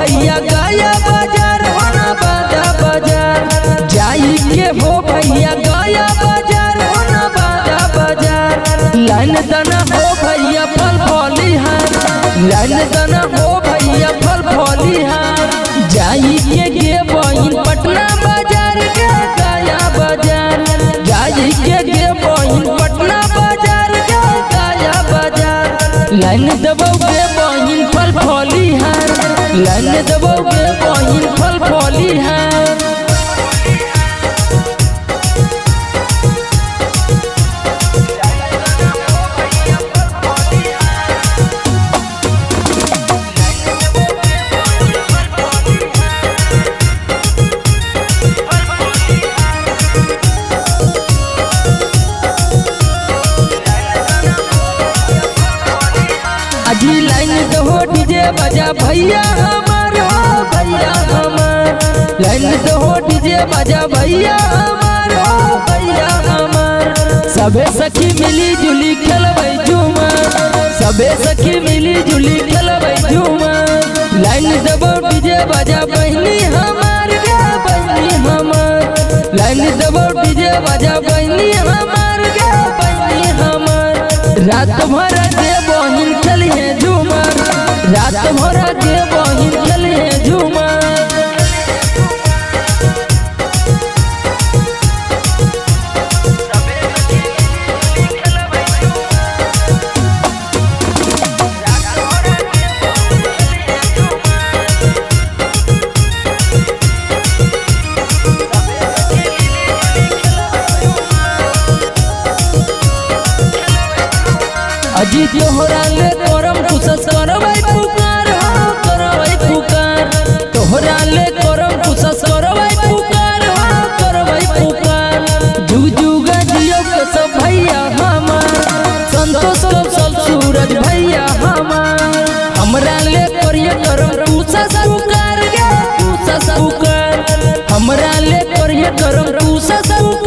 भैया गया बाजार होना बाजा बाजार जाई के हो भैया गया बाजार होना बाजा बाजार लाइन दाना हो भैया फल फलिहार लाइन दाना हो भैया फल फलिहार जाई के गे बहिन पटना बाजार के गया बाजार जाई के गे बहिन पटना बाजार के गया बाजार लाइन दबोगे बहिन फल फलिहार लाइन दबोगे बहिन फल फलिहार अजी लाइन दहो डीजे बजा भैया हमार हो भैया हमार लाइन दहो डीजे बजा भैया हमार हो भैया हमार सबे सखी मिली जुली खेलबै झूमर सबे सखी मिली जुली खेलबै झूमर लाइन दहो डीजे बजा बहनी हमार गे बहनी हमार लाइन दहो डीजे बजा बहनी हमार गे बहनी हमार रात भर के बहिन खेलिए झूमर रात भर के बहिन खेलिए झूमर अजी तोहरा ले करम कुसस करबै पुकार हो करबै पुकार तोहरा ले करम कुसस करबै पुकार हो करबै पुकार जुग जुग जियो के सब भैया हमार संतोष कौशल सूरज भैया हमार हमरा ले करिए करम कुसस पुकार गे कुसस पुकार हमरा ले करिए करम कुसस पुकार